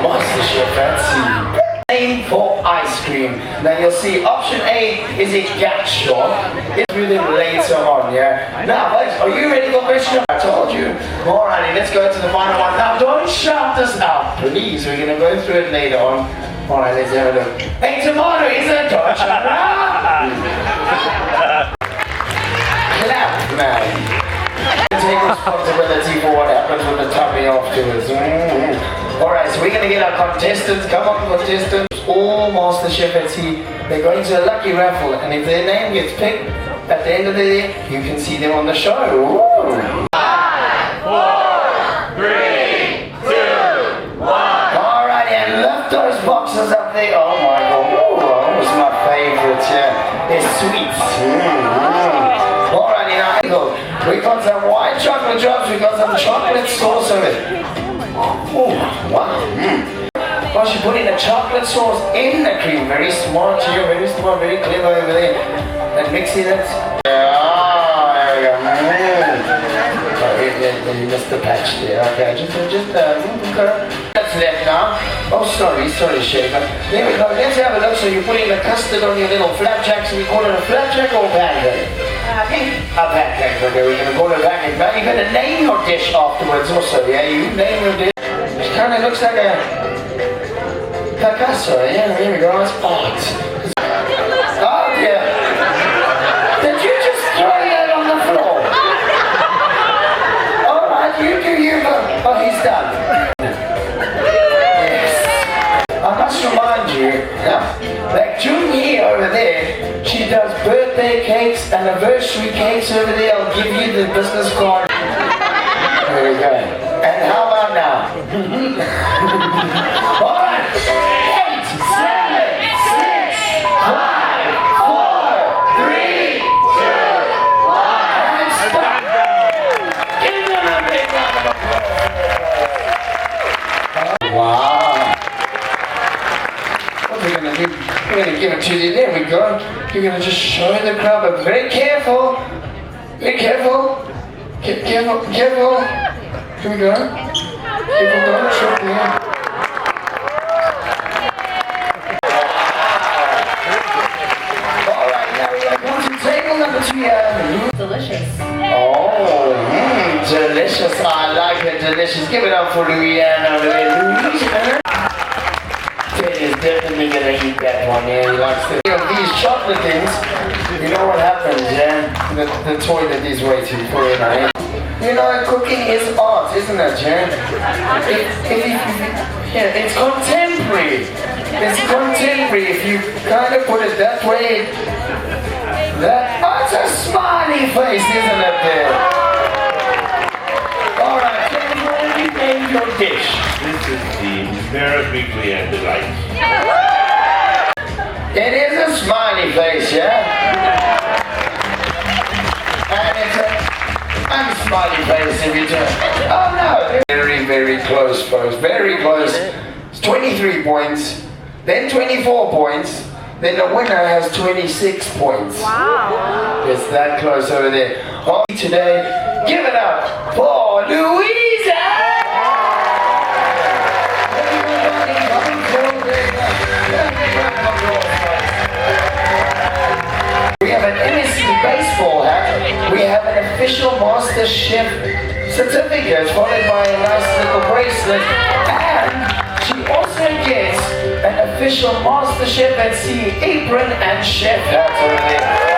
MasterChef Sea. Aim for ice cream. Now you'll see option A is a gas shot. It's really later on, yeah? Now, guys, are you ready for question? I told you. Alrighty, let's go to the final one. Now, don't shout us out, please. We're going to go through it later on. Alright, let's have a look. Hey, tomato, is it? Don't shout out. Clap, man. Take responsibility for what happens with the tummy afterwards. Alright, so we're going to get our contestants. Come on, contestants. All MasterChef Sea. They're going to a lucky raffle, and if their name gets picked at the end of the day, you can see them on the show. Ooh. 5, 4, 3, 2, 1. Alright, and lift those boxes up there. Oh my god. Ooh, that was my favorite, yeah. They're sweets. Alrighty, now we got some white chocolate drops, we got some chocolate sauce on it. Oh, wow. Oh, she put in a chocolate sauce in the cream. Very smart here, very smart, very clever over there. And mixing it. Oh, there we go. Oh, you missed the patch there. Okay, just that's left now. Oh, sorry, Shaver. There we go. Let's have a look. So you're putting the custard on your little flapjacks. We call it a flapjack or pancake? A pancake. Okay, we're going to call it a pancake. Now you're going to name your dish afterwards also, yeah? You name your dish. It kind of looks like a Picasso, yeah, here we go, it's art. Oh dear. Did you just throw that on the floor? Alright, you do you, but oh, he's done. Yes. I must remind you, that Junie over there, she does birthday cakes, anniversary cakes over there. I'll give you the business card. There we go. And how about now? Alright. 8, 7, 6, 5, 4, 3, 2, 1, and stop. Give them a big round of applause. Wow. What we're going to do, we're going to give it to you. There we go. You're going to just show the crowd, but very careful. Very careful. Careful. Careful. Here we go. Careful, don't choke there. Delicious. Oh, delicious. I like it, delicious. Give it up for Louisiana over there. Louisiana? Ted is definitely going to eat that one, yeah. He likes to. You know, these chocolate things, you know what happens, yeah? The toilet is waiting for it, right? You know, cooking is art, isn't it, yeah? Yeah, it's contemporary. It's contemporary. If you kind of put it that way, it's a smiley face, isn't it there? Alright, can you name your dish? This is the Meraviglia delight. It is a smiley face, yeah? And it's a unsmiley face if you do. Oh no! Very, very close, folks. Very close. It's 23 points, then 24 points. Then the winner has 26 points. Wow. It's that close over there. Oh, today, give it up for Louisa! We have an MSC baseball hat. We have an official MasterChef certificate followed by a nice little bracelet. And she also gets an official MasterChef Sea apron and chef hat over there.